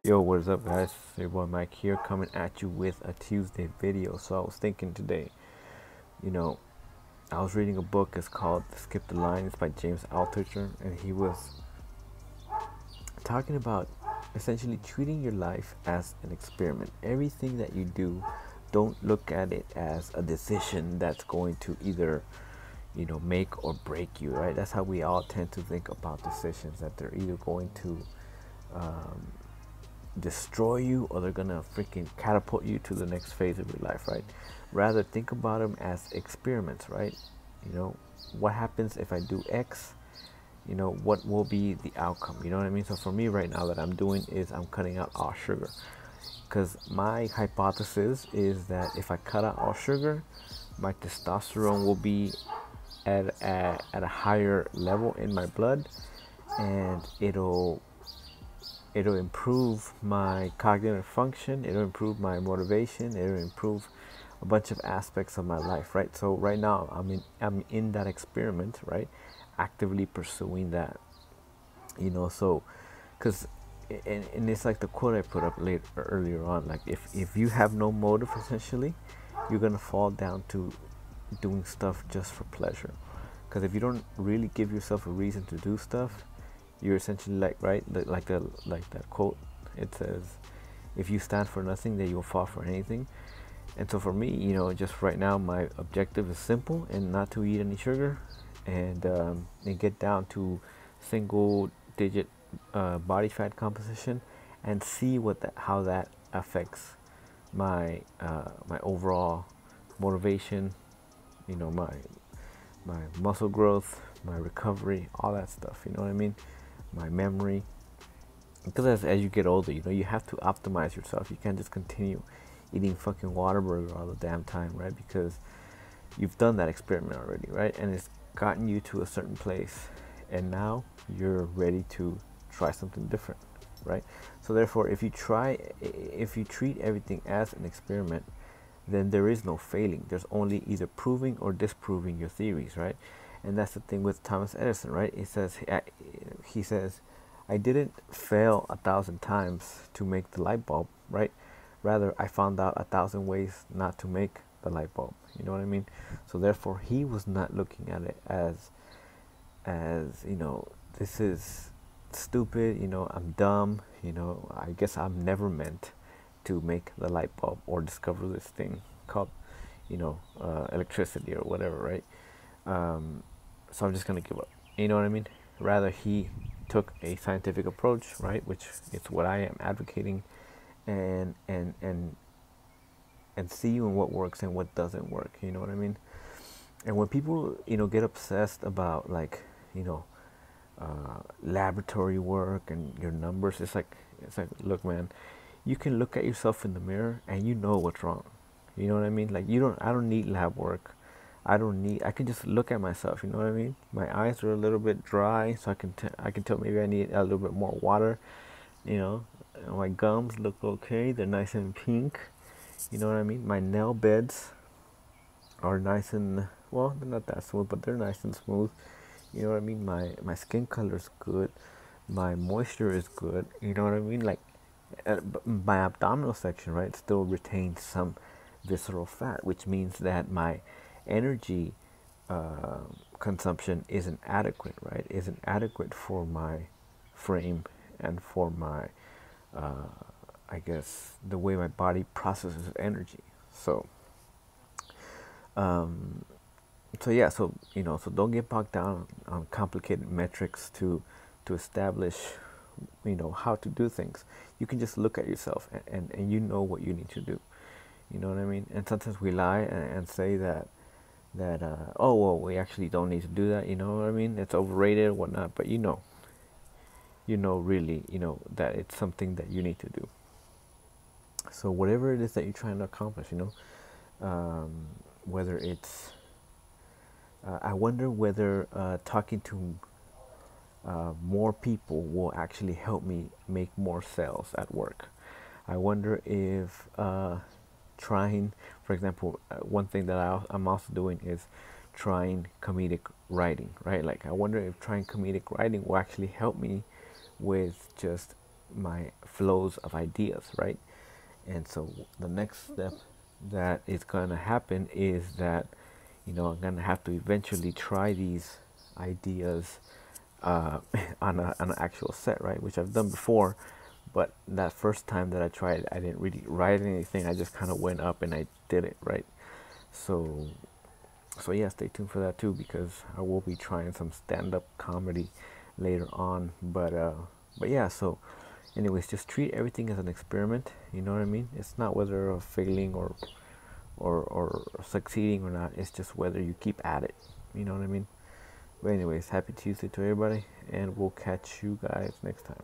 Yo, what is up, guys? Your boy Mike here, coming at you with a Tuesday video. So I was thinking today, you know, I was reading a book. It's called Skip the Line. It's by James Altucher, and he was talking about essentially treating your life as an experiment. Everything that you do, don't look at it as a decision that's going to either, make or break you, right? That's how we all tend to think about decisions, that they're either going to destroy you or they're gonna freaking catapult you to the next phase of your life, right? Rather, think about them as experiments, right? What happens if I do X? What will be the outcome? You know what I mean? So for me right now, that I'm doing is I'm cutting out all sugar, because my hypothesis is that if I cut out all sugar, my testosterone will be at a higher level in my blood, and it'll improve my cognitive function, it'll improve my motivation, it'll improve a bunch of aspects of my life, right? So right now I'm in that experiment, right? Actively pursuing that, so because and it's like the quote I put up earlier on, like if you have no motive, essentially you're gonna fall down to doing stuff just for pleasure. Because if you don't really give yourself a reason to do stuff, you're essentially like that quote. It says, if you stand for nothing, then you'll fall for anything. And so for me, just right now, my objective is simple, and not to eat any sugar, and get down to single digit body fat composition, and see how that affects my my overall motivation, my muscle growth, my recovery, all that stuff, you know what I mean? My memory. Because as you get older, you have to optimize yourself. You can't just continue eating fucking Whataburger all the damn time, right? Because you've done that experiment already, right? And it's gotten you to a certain place, and now you're ready to try something different, right? So therefore, if you treat everything as an experiment, then there is no failing. There's only either proving or disproving your theories, right? And that's the thing with Thomas Edison, right? He says, I didn't fail 1,000 times to make the light bulb, right? Rather, I found out 1,000 ways not to make the light bulb. You know what I mean? So therefore, he was not looking at it as this is stupid. I'm dumb. I guess I'm never meant to make the light bulb or discover this thing called, electricity or whatever, right? So I'm just gonna give up. You know what I mean? Rather, he took a scientific approach, right, which is what I am advocating, and see what works and what doesn't work. You know what I mean? And when people get obsessed about laboratory work and your numbers, it's like, look, man, you can look at yourself in the mirror and you know what's wrong. You know what I mean? Like, I don't need lab work. I can just look at myself. You know what I mean? My eyes are a little bit dry, so I can tell maybe I need a little bit more water. My gums look okay. They're nice and pink. You know what I mean? My nail beds are nice and, well, they're not that smooth, but they're nice and smooth. You know what I mean? My skin color is good. My moisture is good. You know what I mean? Like, my abdominal section, right, still retains some visceral fat, which means that my energy consumption isn't adequate, right? Isn't adequate for my frame and for my, I guess, the way my body processes energy. So, so don't get bogged down on complicated metrics to establish, how to do things. You can just look at yourself and you know what you need to do. You know what I mean? And sometimes we lie and say that oh, well, we actually don't need to do that. You know what I mean? It's overrated or whatnot. But really, that it's something that you need to do. So whatever it is that you're trying to accomplish, whether it's, I wonder whether talking to more people will actually help me make more sales at work. I wonder if trying, for example, one thing that I'm also doing is trying comedic writing, right? Like, I wonder if trying comedic writing will actually help me with just my flows of ideas, right? And so the next step that is going to happen is that, I'm going to have to eventually try these ideas on an actual set, right? Which I've done before, but that first time that I tried, I didn't really write anything. I just kind of went up and I did it, right? So, so yeah, stay tuned for that too, because I will be trying some stand-up comedy later on. But yeah. So, anyways, just treat everything as an experiment. You know what I mean? It's not whether of failing or succeeding or not. It's just whether you keep at it. You know what I mean? But anyways, happy Tuesday to everybody, and we'll catch you guys next time.